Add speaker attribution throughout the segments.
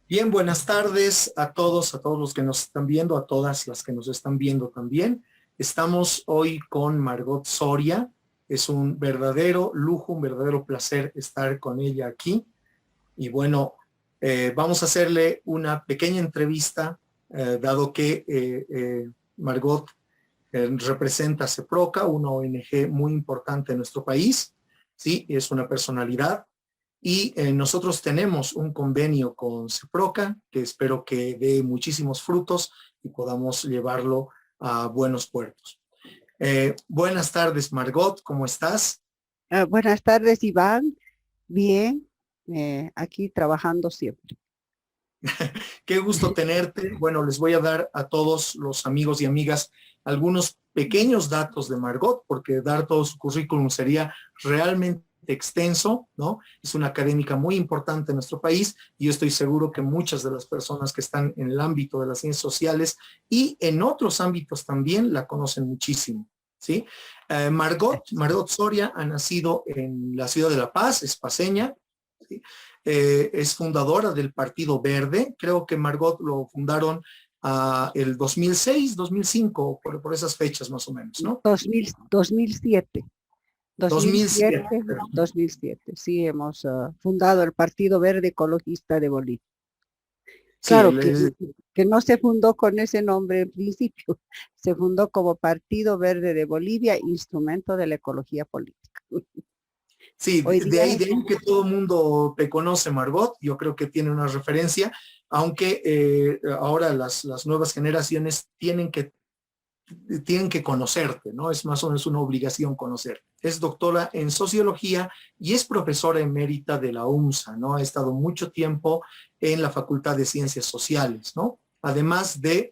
Speaker 1: Bien, buenas tardes a todos los que nos están viendo, a todas las que nos están viendo también. Estamos hoy con Margot Soria. Es un verdadero lujo, un verdadero placer estar con ella aquí. Y bueno, vamos a hacerle una pequeña entrevista, dado que Margot representa a CEPROCA, una ONG muy importante en nuestro país. Sí, es una personalidad y nosotros tenemos un convenio con CEPROCA que espero que dé muchísimos frutos y podamos llevarlo a buenos puertos. Buenas tardes, Margot, ¿cómo estás?
Speaker 2: Buenas tardes, Iván. Bien, aquí trabajando siempre.
Speaker 1: Qué gusto tenerte. Bueno, les voy a dar a todos los amigos y amigas algunos pequeños datos de Margot, porque dar todo su currículum sería realmente extenso, ¿no? Es una académica muy importante en nuestro país y yo estoy seguro que muchas de las personas que están en el ámbito de las ciencias sociales y en otros ámbitos también la conocen muchísimo, ¿sí? Margot Soria ha nacido en la ciudad de La Paz, es paseña, ¿sí? Es fundadora del Partido Verde. Creo que Margot lo fundaron el 2006, 2005, por esas fechas más o menos, ¿no?
Speaker 2: 2007,
Speaker 1: 2007.
Speaker 2: 2007, 2007. Sí, hemos fundado el Partido Verde Ecologista de Bolivia.
Speaker 1: Sí,
Speaker 2: Claro que no se fundó con ese nombre en principio, se fundó como Partido Verde de Bolivia, instrumento de la ecología política.
Speaker 1: sí,
Speaker 2: Hoy día,
Speaker 1: de ahí que todo el mundo te conoce, Margot. Yo creo que tiene una referencia, aunque ahora las nuevas generaciones tienen que conocerte, ¿no? Es más o menos una obligación conocer. Es doctora en sociología y es profesora emérita de la UMSA, ¿no? Ha estado mucho tiempo en la Facultad de Ciencias Sociales, ¿no? Además de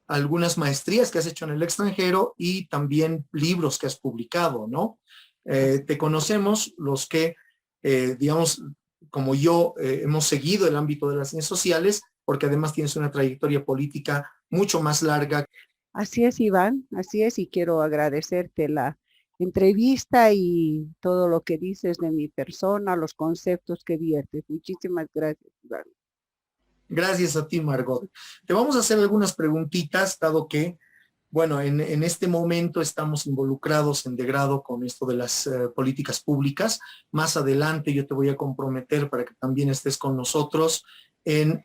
Speaker 1: algunas maestrías que has hecho en el extranjero y también libros que has publicado, ¿no? Te conocemos los que, digamos, como yo, hemos seguido el ámbito de las ciencias sociales, porque además tienes una trayectoria política mucho más larga.
Speaker 2: así es, Iván, así es, y quiero agradecerte la entrevista y todo lo que dices de mi persona, los conceptos que viertes. Muchísimas gracias, Iván.
Speaker 1: Gracias a ti, Margot. Te vamos a hacer algunas preguntitas, dado que, bueno, en este momento estamos involucrados en degrado con esto de las políticas públicas. Más adelante yo te voy a comprometer para que también estés con nosotros en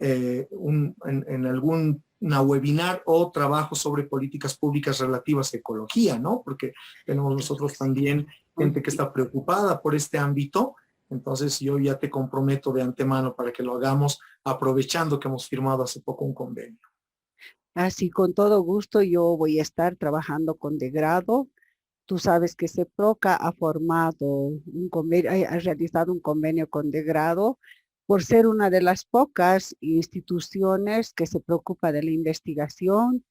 Speaker 1: alguna webinar o trabajo sobre políticas públicas relativas a ecología, ¿no? Porque tenemos nosotros también
Speaker 2: Muy
Speaker 1: gente que
Speaker 2: bien.
Speaker 1: está preocupada por este ámbito. Entonces yo ya te comprometo de antemano para que lo hagamos aprovechando que hemos firmado hace poco un convenio.
Speaker 2: Así, con todo gusto, yo voy a estar trabajando con degrado. Tú sabes que CEPROCA ha formado un convenio, ha realizado un convenio con degrado por ser una de las pocas instituciones que se preocupa de la investigación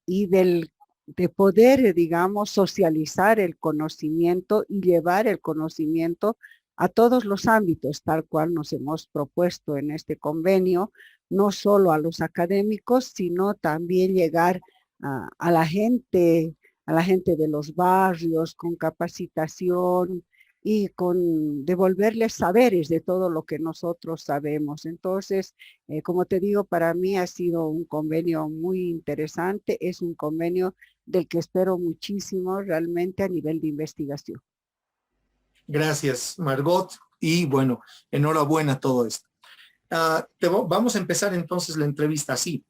Speaker 2: y de poder, digamos, socializar el conocimiento y llevar el conocimiento a todos los ámbitos, tal cual nos hemos propuesto en este convenio, no solo a los académicos, sino también llegar a la gente, a la gente de los barrios con capacitación y con devolverles saberes de todo lo que nosotros sabemos. Entonces, como te digo, para mí ha sido un convenio muy interesante, es un convenio del que espero muchísimo realmente a nivel de investigación.
Speaker 1: Gracias, Margot. Y bueno, enhorabuena todo esto. Vamos a empezar entonces la entrevista así.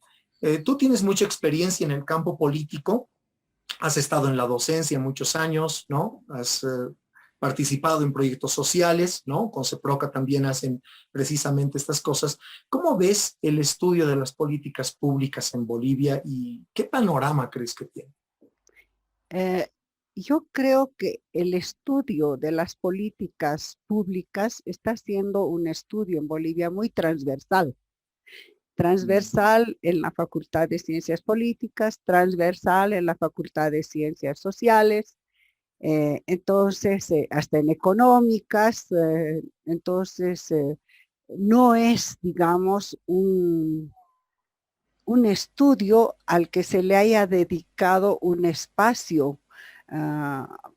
Speaker 1: Tú tienes mucha experiencia en el campo político, has estado en la docencia muchos años, ¿no? Has participado en proyectos sociales, ¿no? Con CEPROCA también hacen precisamente estas cosas. ¿Cómo ves el estudio de las políticas públicas en Bolivia y qué panorama crees que tiene?
Speaker 2: Eh, yo creo que el estudio de las políticas públicas está siendo un estudio en Bolivia muy transversal. Transversal en la Facultad de Ciencias Políticas, transversal en la Facultad de Ciencias Sociales, entonces hasta en económicas, entonces no es, digamos, un estudio al que se le haya dedicado un espacio,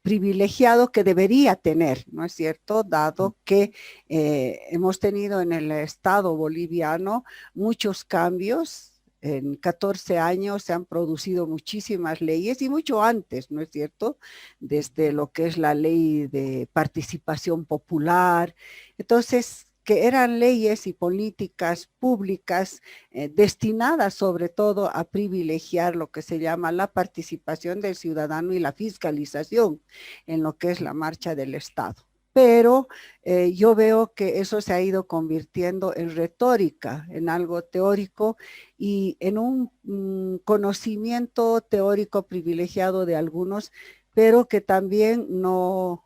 Speaker 2: privilegiado que debería tener, ¿no es cierto? Dado que hemos tenido en el Estado boliviano muchos cambios. En 14 años se han producido muchísimas leyes y mucho antes, ¿no es cierto? Desde lo que es la ley de participación popular. Entonces, que eran leyes y políticas públicas destinadas sobre todo a privilegiar lo que se llama la participación del ciudadano y la fiscalización en lo que es la marcha del Estado. Pero yo veo que eso se ha ido convirtiendo en retórica, en algo teórico y en un conocimiento teórico privilegiado de algunos, pero que también no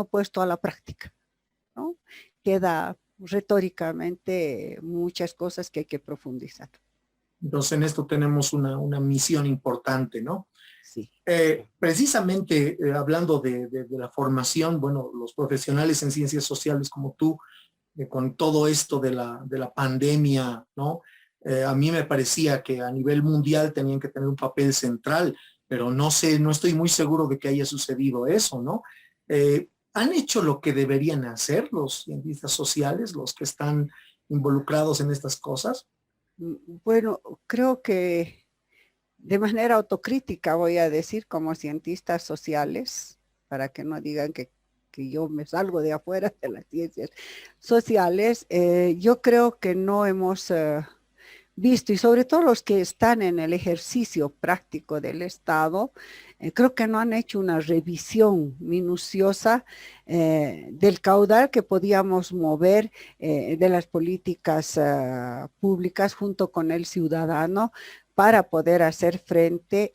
Speaker 2: puesto a la práctica, ¿no? Queda retóricamente muchas cosas que hay que profundizar.
Speaker 1: Entonces en esto tenemos una misión importante, ¿no?
Speaker 2: Sí.
Speaker 1: Precisamente hablando de la formación, bueno, los profesionales en ciencias sociales como tú, con todo esto de la pandemia, ¿no? A mí me parecía que a nivel mundial tenían que tener un papel central, pero no sé, no estoy muy seguro de que haya sucedido eso, ¿no? ¿Han hecho lo que deberían hacer los cientistas sociales, los que están involucrados en estas cosas?
Speaker 2: Bueno, creo que de manera autocrítica voy a decir como cientistas sociales, para que no digan que yo me salgo de afuera de las ciencias sociales, yo creo que no hemos visto, y sobre todo los que están en el ejercicio práctico del Estado, creo que no han hecho una revisión minuciosa del caudal que podíamos mover de las políticas públicas junto con el ciudadano para poder hacer frente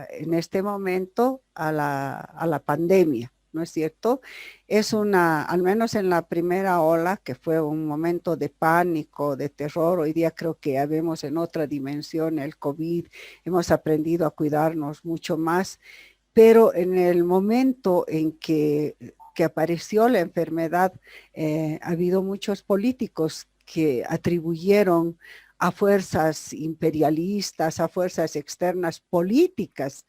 Speaker 2: en este momento a la pandemia. ¿No es cierto? Es al menos en la primera ola, que fue un momento de pánico, de terror, hoy día creo que ya vemos en otra dimensión el COVID, hemos aprendido a cuidarnos mucho más, pero en el momento en que apareció la enfermedad, ha habido muchos políticos que atribuyeron a fuerzas imperialistas, a fuerzas externas políticas,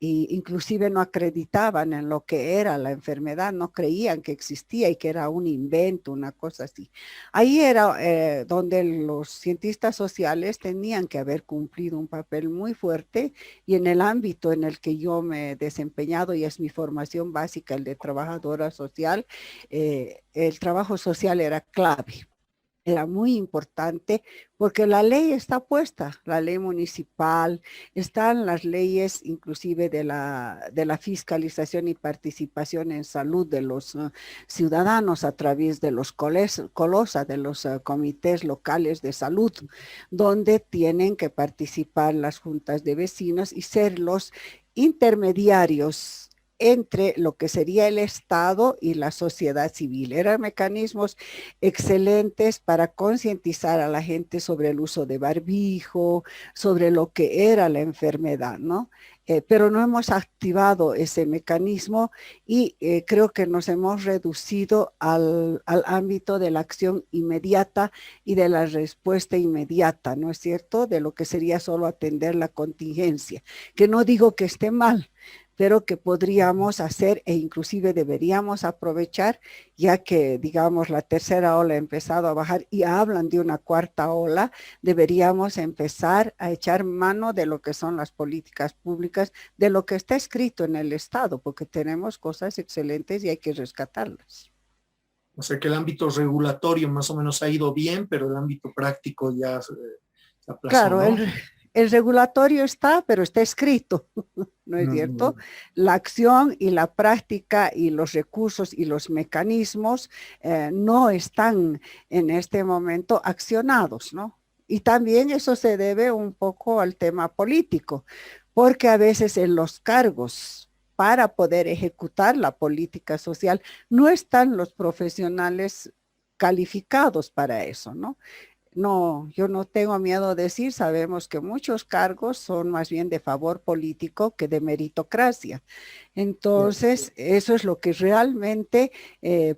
Speaker 2: inclusive no acreditaban en lo que era la enfermedad, no creían que existía y que era un invento, una cosa así. Ahí era donde los cientistas sociales tenían que haber cumplido un papel muy fuerte y en el ámbito en el que yo me he desempeñado y es mi formación básica, el de trabajadora social, el trabajo social era clave. Era muy importante porque la ley está puesta, la ley municipal, están las leyes inclusive de la fiscalización y participación en salud de los ciudadanos a través de los COLOSA, de los comités locales de salud, donde tienen que participar las juntas de vecinos y ser los intermediarios entre lo que sería el Estado y la sociedad civil. Eran mecanismos excelentes para concientizar a la gente sobre el uso de barbijo, sobre lo que era la enfermedad, ¿no? Pero no hemos activado ese mecanismo y creo que nos hemos reducido al ámbito de la acción inmediata y de la respuesta inmediata, ¿no es cierto? De lo que sería solo atender la contingencia, que no digo que esté mal, pero que podríamos hacer e inclusive deberíamos aprovechar, ya que, digamos, la tercera ola ha empezado a bajar y hablan de una cuarta ola, deberíamos empezar a echar mano de lo que son las políticas públicas, de lo que está escrito en el Estado, porque tenemos cosas excelentes y hay que rescatarlas.
Speaker 1: O sea que el ámbito regulatorio más o menos ha ido bien, pero el ámbito práctico ya se aplazó,
Speaker 2: Claro,
Speaker 1: ¿no?
Speaker 2: el regulatorio está, pero está escrito, ¿no es cierto? La acción y la práctica y los recursos y los mecanismos no están en este momento accionados, ¿no? Y también eso se debe un poco al tema político, porque a veces en los cargos para poder ejecutar la política social no están los profesionales calificados para eso, ¿no? No, yo no tengo miedo de decir, sabemos que muchos cargos son más bien de favor político que de meritocracia. Entonces, eso es lo que realmente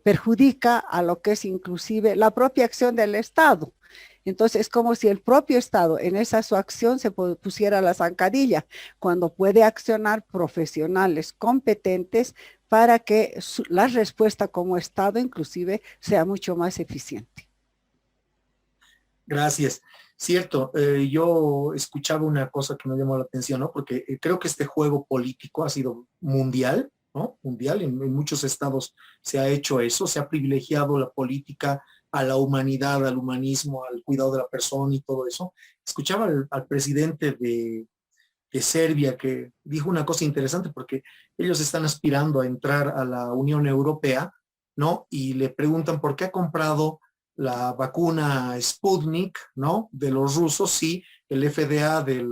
Speaker 2: perjudica a lo que es inclusive la propia acción del Estado. Entonces es como si el propio Estado en esa su acción se pusiera la zancadilla, cuando puede accionar profesionales competentes para que la respuesta como Estado inclusive sea mucho más eficiente.
Speaker 1: Gracias. Cierto, yo escuchaba una cosa que me llamó la atención, ¿no? Porque creo que este juego político ha sido mundial, ¿no? Mundial, en muchos estados se ha hecho eso, se ha privilegiado la política a la humanidad, al humanismo, al cuidado de la persona y todo eso. Escuchaba al presidente de Serbia que dijo una cosa interesante porque ellos están aspirando a entrar a la Unión Europea, ¿no? Y le preguntan por qué ha comprado la vacuna Sputnik, ¿no? De los rusos, sí, el FDA de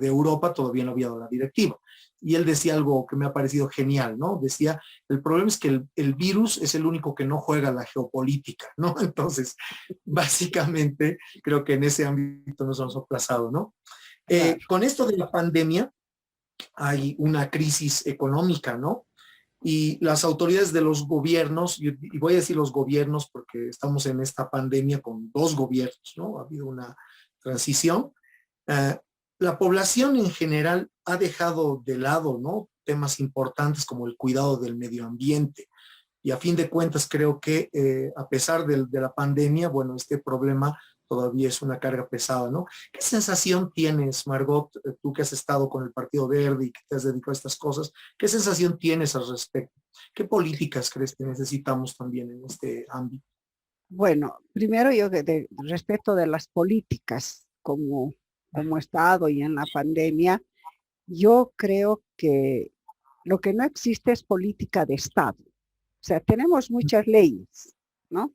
Speaker 1: Europa todavía no había dado la directiva. Y él decía algo que me ha parecido genial, ¿no? Decía, el problema es que el virus es el único que no juega la geopolítica, ¿no? Entonces, básicamente, creo que en ese ámbito nos hemos aplazado, ¿no?
Speaker 2: Claro.
Speaker 1: Con esto de la pandemia hay una crisis económica, ¿no? Y las autoridades de los gobiernos, y voy a decir los gobiernos porque estamos en esta pandemia con dos gobiernos, ¿no? Ha habido una transición. Eh, la población en general ha dejado de lado, ¿no? Temas importantes como el cuidado del medio ambiente. Y a fin de cuentas creo que a pesar de la pandemia, bueno, este problema todavía es una carga pesada, ¿no? ¿Qué sensación tienes, Margot, tú que has estado con el Partido Verde y que te has dedicado a estas cosas? ¿Qué sensación tienes al respecto? ¿Qué políticas crees que necesitamos también en este ámbito?
Speaker 2: Bueno, primero yo respecto de las políticas como Estado y en la pandemia, yo creo que lo que no existe es política de Estado. O sea, tenemos muchas leyes, ¿no?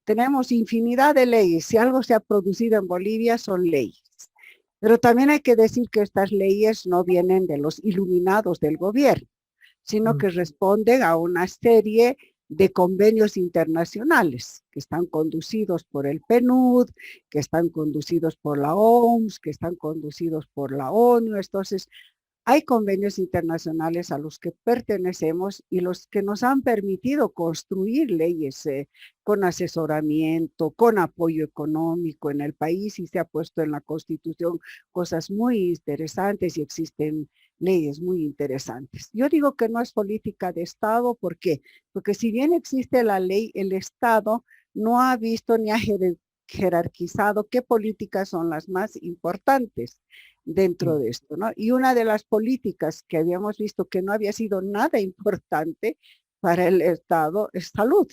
Speaker 2: Tenemos infinidad de leyes. Si algo se ha producido en Bolivia son leyes. Pero también hay que decir que estas leyes no vienen de los iluminados del gobierno, sino que responden a una serie de convenios internacionales que están conducidos por el PNUD, que están conducidos por la OMS, que están conducidos por la ONU. Entonces, hay convenios internacionales a los que pertenecemos y los que nos han permitido construir leyes con asesoramiento, con apoyo económico en el país, y se ha puesto en la Constitución cosas muy interesantes y existen leyes muy interesantes. Yo digo que no es política de Estado. ¿Por qué? Porque si bien existe la ley, el Estado no ha visto ni ha jerarquizado qué políticas son las más importantes dentro de esto, ¿no? Y una de las políticas que habíamos visto que no había sido nada importante para el Estado es salud,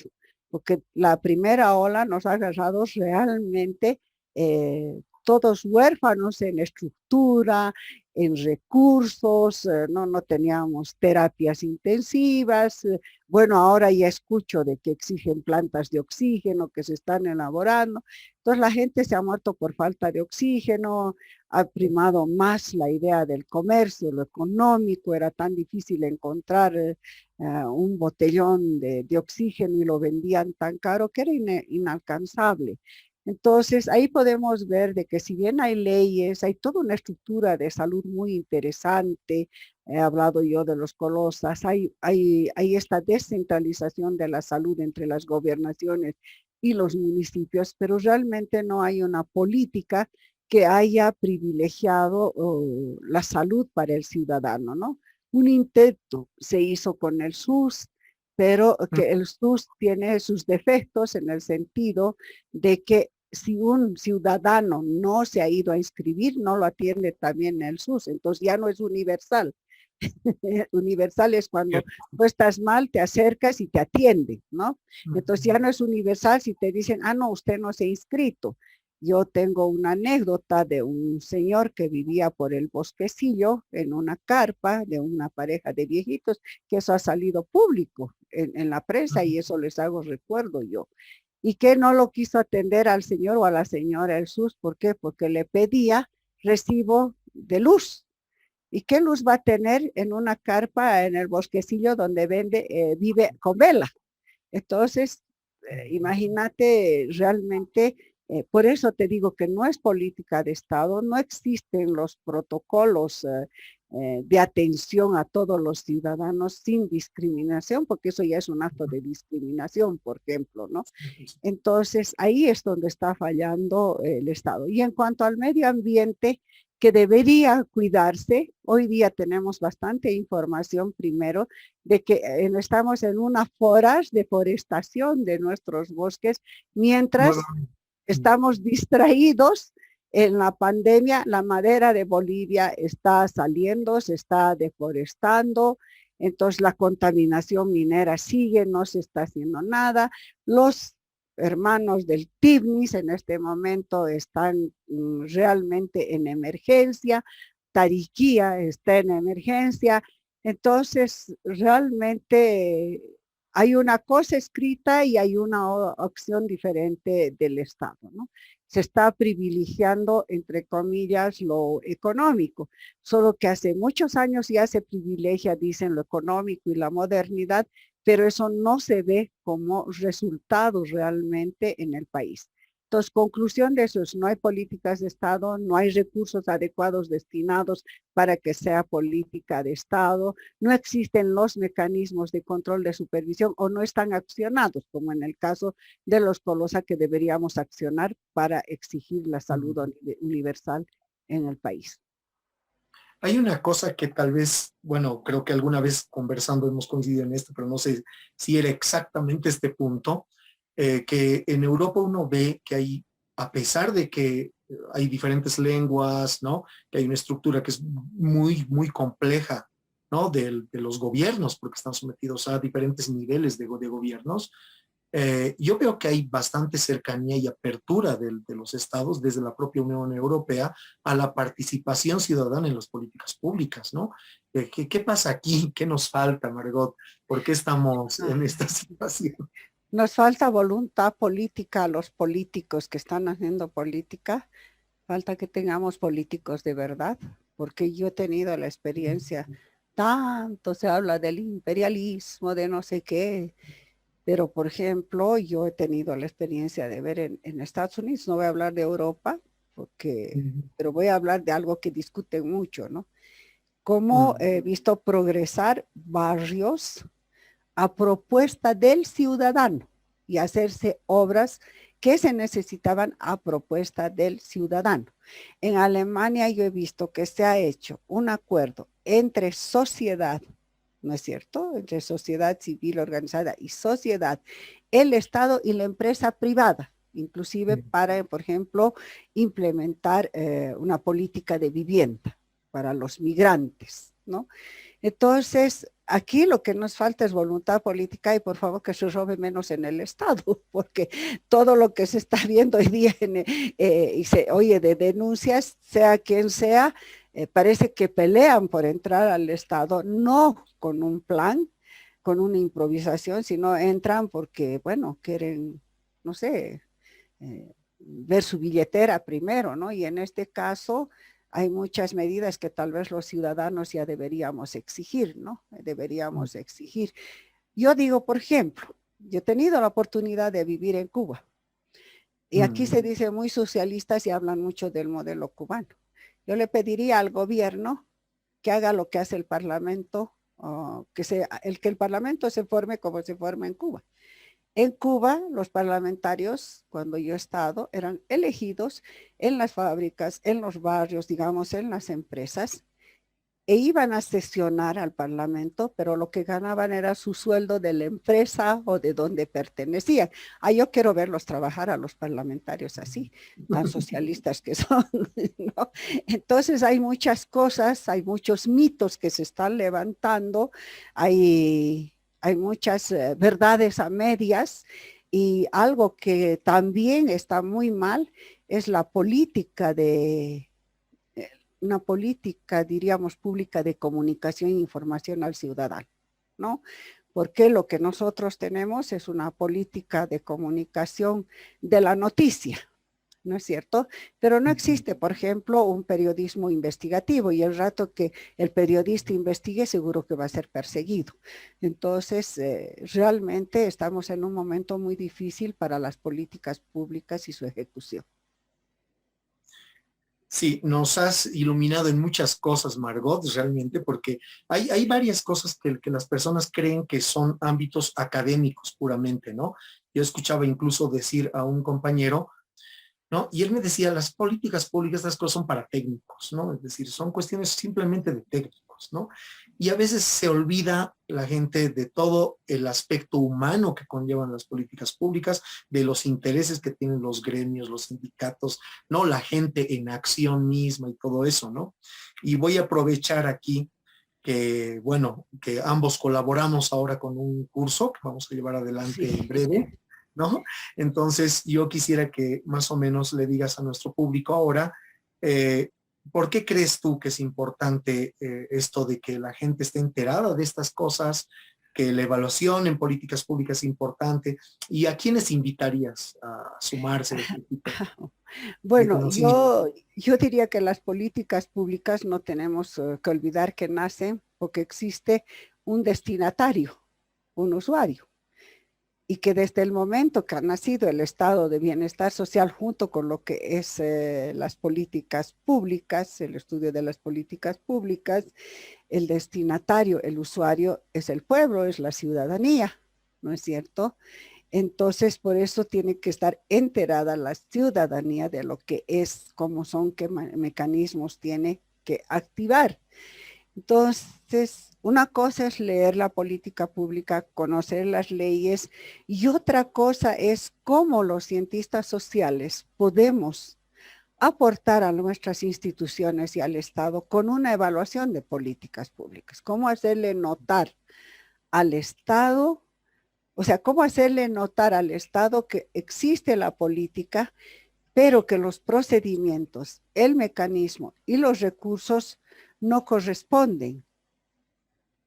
Speaker 2: porque la primera ola nos ha agarrado realmente todos huérfanos en estructura, en recursos, no teníamos terapias intensivas. Bueno, ahora ya escucho de que exigen plantas de oxígeno que se están elaborando. Entonces la gente se ha muerto por falta de oxígeno, ha primado más la idea del comercio, lo económico, era tan difícil encontrar un botellón de oxígeno y lo vendían tan caro que era inalcanzable. Entonces, ahí podemos ver de que si bien hay leyes, hay toda una estructura de salud muy interesante. He hablado yo de los colosas, hay esta descentralización de la salud entre las gobernaciones y los municipios, pero realmente no hay una política que haya privilegiado la salud para el ciudadano, ¿no? Un intento se hizo con el SUS, pero que el SUS tiene sus defectos en el sentido de que si un ciudadano no se ha ido a inscribir, no lo atiende también el SUS, entonces ya no es universal. Universal es cuando tú estás mal, te acercas y te atienden, ¿no? Entonces ya no es universal si te dicen, no, usted no se ha inscrito. Yo tengo una anécdota de un señor que vivía por el bosquecillo en una carpa de una pareja de viejitos, que eso ha salido público en la prensa y eso les hago recuerdo yo. Y que no lo quiso atender al señor o a la señora el SUS. ¿Por qué? Porque le pedía recibo de luz. ¿Y qué luz va a tener en una carpa en el bosquecillo donde vive con vela? Entonces, imagínate realmente, por eso te digo que no es política de Estado, no existen los protocolos de atención a todos los ciudadanos sin discriminación, porque eso ya es un acto de discriminación, por ejemplo, ¿no? Entonces, ahí es donde está fallando el Estado. Y en cuanto al medio ambiente, que debería cuidarse, hoy día tenemos bastante información primero de que estamos en una deforestación de nuestros bosques, mientras estamos distraídos en la pandemia. La madera de Bolivia está saliendo, se está deforestando, entonces la contaminación minera sigue, no se está haciendo nada. Los hermanos del TIBNIS en este momento están realmente en emergencia, Tariquía está en emergencia, entonces realmente hay una cosa escrita y hay una opción diferente del Estado, ¿no? Se está privilegiando, entre comillas, lo económico, solo que hace muchos años ya se privilegia, dicen, lo económico y la modernidad, pero eso no se ve como resultados realmente en el país. Entonces, conclusión de eso es, no hay políticas de Estado, no hay recursos adecuados destinados para que sea política de Estado, no existen los mecanismos de control de supervisión o no están accionados, como en el caso de los Tolosa, que deberíamos accionar para exigir la salud universal en el país.
Speaker 1: Hay una cosa que tal vez, bueno, creo que alguna vez conversando hemos coincidido en esto, pero no sé si era exactamente este punto, que en Europa uno ve que hay, a pesar de que hay diferentes lenguas, ¿no? Que hay una estructura que es muy, muy compleja, ¿no? De los gobiernos, porque están sometidos a diferentes niveles de gobiernos. Yo veo que hay bastante cercanía y apertura de los estados desde la propia Unión Europea a la participación ciudadana en las políticas públicas, ¿no? ¿Qué pasa aquí? ¿Qué nos falta, Margot? ¿Por qué estamos en esta situación?
Speaker 2: Nos falta voluntad política a los políticos que están haciendo política. Falta que tengamos políticos de verdad, porque yo he tenido la experiencia, tanto se habla del imperialismo, de no sé qué, pero por ejemplo, yo he tenido la experiencia de ver en Estados Unidos, no voy a hablar de Europa, pero voy a hablar de algo que discuten mucho, ¿no? Cómo he visto progresar barrios a propuesta del ciudadano y hacerse obras que se necesitaban a propuesta del ciudadano. En Alemania yo he visto que se ha hecho un acuerdo entre sociedad, ¿no es cierto? Entre sociedad civil organizada y sociedad, el Estado y la empresa privada, inclusive para, por ejemplo, implementar una política de vivienda para los migrantes, ¿no? Entonces, aquí lo que nos falta es voluntad política y por favor que se robe menos en el Estado, porque todo lo que se está viendo hoy día y se oye de denuncias, sea quien sea, parece que pelean por entrar al Estado, no con un plan, con una improvisación, sino entran porque, bueno, quieren, no sé, ver su billetera primero, ¿no? Y en este caso hay muchas medidas que tal vez los ciudadanos ya deberíamos exigir, ¿no? Deberíamos exigir. Yo digo, por ejemplo, yo he tenido la oportunidad de vivir en Cuba y aquí se dice muy socialistas y hablan mucho del modelo cubano. Yo le pediría al gobierno que haga lo que hace el Parlamento, que el Parlamento se forme como se forma en Cuba. En Cuba, los parlamentarios, cuando yo he estado, eran elegidos en las fábricas, en los barrios, digamos, en las empresas, e iban a sesionar al parlamento, pero lo que ganaban era su sueldo de la empresa o de donde pertenecían. Ah, yo quiero verlos trabajar a los parlamentarios así, tan socialistas que son, ¿no? Entonces hay muchas cosas, hay muchos mitos que se están levantando, hay muchas verdades a medias y algo que también está muy mal es la política una política, diríamos, pública de comunicación e información al ciudadano, ¿no? Porque lo que nosotros tenemos es una política de comunicación de la noticia, ¿no es cierto? Pero no existe, por ejemplo, un periodismo investigativo y el rato que el periodista investigue seguro que va a ser perseguido. Entonces, realmente estamos en un momento muy difícil para las políticas públicas y su ejecución.
Speaker 1: Sí, nos has iluminado en muchas cosas, Margot, realmente, porque hay varias cosas que las personas creen que son ámbitos académicos puramente, ¿no? Yo escuchaba incluso decir a un compañero, ¿no? Y él me decía, las políticas públicas, estas cosas son para técnicos, ¿no? Es decir, son cuestiones simplemente de técnicos, ¿no? Y a veces se olvida la gente de todo el aspecto humano que conllevan las políticas públicas, de los intereses que tienen los gremios, los sindicatos, ¿no? La gente en acción misma y todo eso, ¿no? Y voy a aprovechar aquí que, bueno, que ambos colaboramos ahora con un curso que vamos a llevar adelante en
Speaker 2: Sí.
Speaker 1: breve, ¿no? Entonces, yo quisiera que más o menos le digas a nuestro público ahora, eh, ¿por qué crees tú que es importante esto de que la gente esté enterada de estas cosas, que la evaluación en políticas públicas es importante? ¿Y a quiénes invitarías a sumarse a este tipo de
Speaker 2: Bueno,
Speaker 1: conocimiento?
Speaker 2: yo diría que las políticas públicas no tenemos que olvidar que nacen porque existe un destinatario, un usuario, y que desde el momento que ha nacido el estado de bienestar social junto con lo que es las políticas públicas, el estudio de las políticas públicas, el destinatario, el usuario es el pueblo, es la ciudadanía, ¿no es cierto? Entonces, por eso tiene que estar enterada la ciudadanía de lo que es, cómo son, qué mecanismos tiene que activar. Entonces, una cosa es leer la política pública, conocer las leyes, y otra cosa es cómo los cientistas sociales podemos aportar a nuestras instituciones y al Estado con una evaluación de políticas públicas. Cómo hacerle notar al Estado, o sea, cómo hacerle notar al Estado que existe la política, pero que los procedimientos, el mecanismo y los recursos no corresponden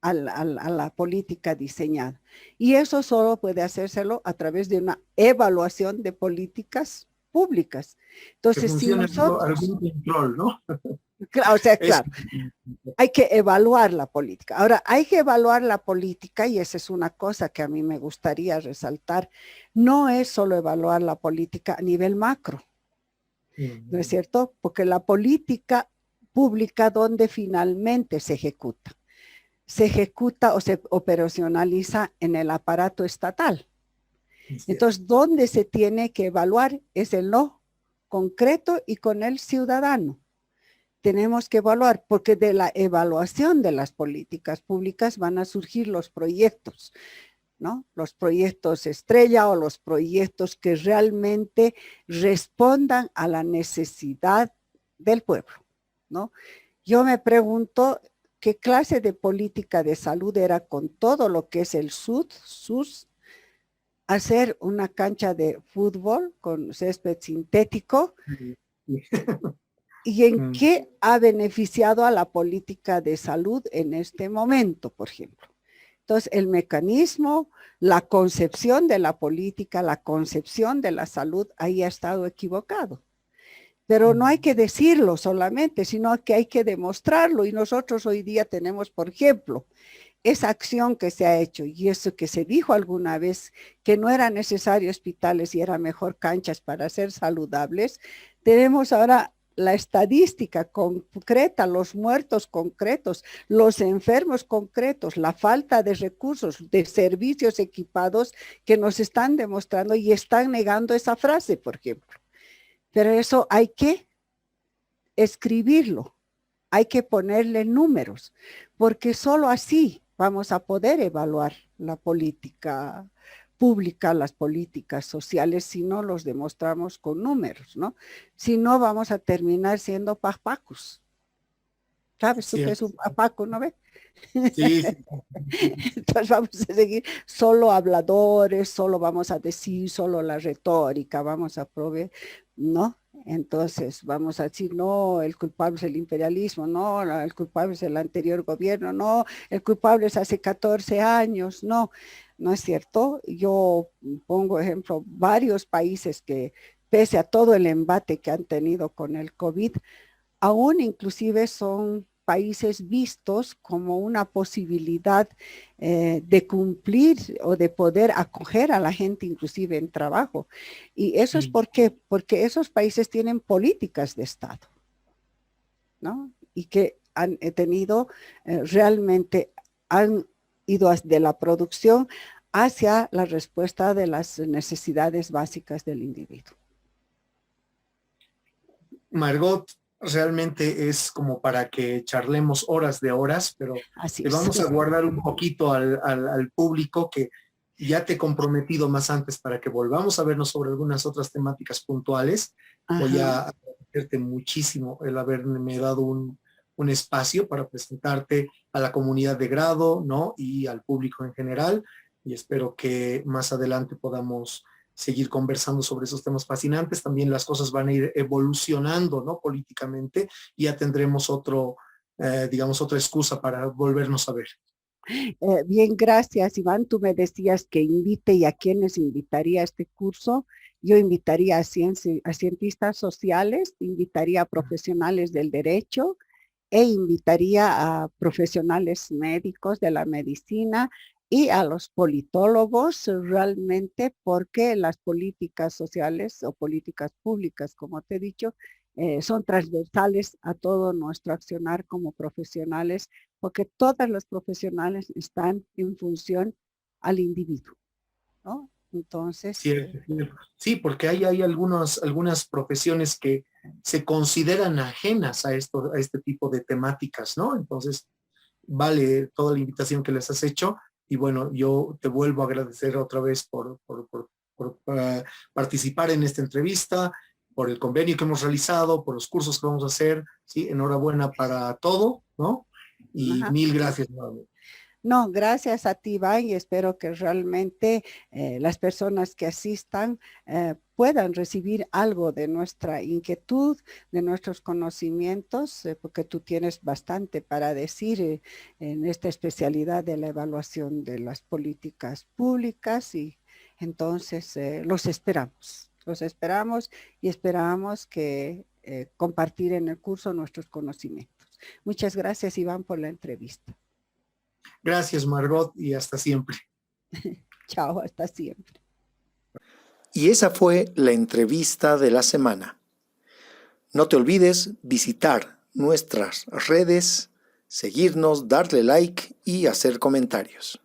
Speaker 2: a la política diseñada. Y eso solo puede hacérselo a través de una evaluación de políticas públicas.
Speaker 1: Que
Speaker 2: Entonces, si
Speaker 1: funcione
Speaker 2: nosotros,
Speaker 1: algún control, ¿no?
Speaker 2: o sea,
Speaker 1: Es,
Speaker 2: claro, hay que evaluar la política. Ahora, hay que evaluar la política, y esa es una cosa que a mí me gustaría resaltar, no es solo evaluar la política a nivel macro, ¿no es cierto? Porque la política pública, donde finalmente se ejecuta o se operacionaliza en el aparato estatal. Entonces, ¿dónde se tiene que evaluar? Es en lo concreto y con el ciudadano. Tenemos que evaluar, porque de la evaluación de las políticas públicas van a surgir los proyectos, ¿no? Los proyectos estrella o los proyectos que realmente respondan a la necesidad del pueblo, ¿no? Yo me pregunto qué clase de política de salud era con todo lo que es el SUS, hacer una cancha de fútbol con césped sintético, y en qué ha beneficiado a la política de salud en este momento, por ejemplo. Entonces, el mecanismo, la concepción de la política, la concepción de la salud, ahí ha estado equivocado. Pero no hay que decirlo solamente, sino que hay que demostrarlo. Y nosotros hoy día tenemos, por ejemplo, esa acción que se ha hecho y eso que se dijo alguna vez, que no era necesario hospitales y era mejor canchas para ser saludables. Tenemos ahora la estadística concreta, los muertos concretos, los enfermos concretos, la falta de recursos, de servicios equipados que nos están demostrando y están negando esa frase, por ejemplo. Pero eso hay que escribirlo, hay que ponerle números, porque solo así vamos a poder evaluar la política pública, las políticas sociales, si no los demostramos con números, ¿no? Si no, vamos a terminar siendo papacos. ¿Sabes tú qué es un papaco, no ves?
Speaker 1: Sí, sí.
Speaker 2: Entonces vamos a seguir solo habladores, solo vamos a decir, solo la retórica, vamos a proveer, ¿no? Entonces vamos a decir, no, el culpable es el imperialismo, no, el culpable es el anterior gobierno, no, el culpable es hace 14 años, no, no es cierto. Yo pongo ejemplo, varios países que pese a todo el embate que han tenido con el COVID, aún inclusive son países vistos como una posibilidad de cumplir o de poder acoger a la gente inclusive en trabajo. Y eso es porque esos países tienen políticas de Estado. ¿no? Y que han tenido realmente, han ido de la producción hacia la respuesta de las necesidades básicas del individuo.
Speaker 1: Margot, realmente es como para que charlemos horas de horas, pero
Speaker 2: Así
Speaker 1: te
Speaker 2: es.
Speaker 1: vamos a guardar un poquito al público que ya te he comprometido más antes para que volvamos a vernos sobre algunas otras temáticas puntuales. Voy
Speaker 2: Ajá.
Speaker 1: a agradecerte muchísimo el haberme dado un espacio para presentarte a la comunidad de grado, ¿no? Y al público en general. Y espero que más adelante podamos seguir conversando sobre esos temas fascinantes. También las cosas van a ir evolucionando, ¿no? Políticamente, y ya tendremos digamos, otra excusa para volvernos a ver.
Speaker 2: Bien, gracias, Iván. Tú me decías que invite y a quienes invitaría a este curso. Yo invitaría a cientistas sociales, invitaría a profesionales del derecho e invitaría a profesionales médicos de la medicina y a los politólogos realmente porque las políticas sociales o políticas públicas, como te he dicho, son transversales a todo nuestro accionar como profesionales, porque todas las profesionales están en función al individuo, ¿no? Entonces,
Speaker 1: Sí, sí, porque hay algunas profesiones que se consideran ajenas a este tipo de temáticas, ¿no? Entonces, vale toda la invitación que les has hecho y bueno, yo te vuelvo a agradecer otra vez por participar en esta entrevista, por el convenio que hemos realizado, por los cursos que vamos a hacer, ¿sí? Enhorabuena para todo, ¿no? Y
Speaker 2: ajá.
Speaker 1: mil gracias nuevamente.
Speaker 2: No, gracias a ti, Iván, y espero que realmente las personas que asistan puedan recibir algo de nuestra inquietud, de nuestros conocimientos, porque tú tienes bastante para decir en esta especialidad de la evaluación de las políticas públicas y entonces los esperamos y esperamos que compartir en el curso nuestros conocimientos. Muchas gracias, Iván, por la entrevista.
Speaker 1: Gracias, Margot, y hasta siempre.
Speaker 2: Chao, hasta siempre.
Speaker 3: Y esa fue la entrevista de la semana. No te olvides visitar nuestras redes, seguirnos, darle like y hacer comentarios.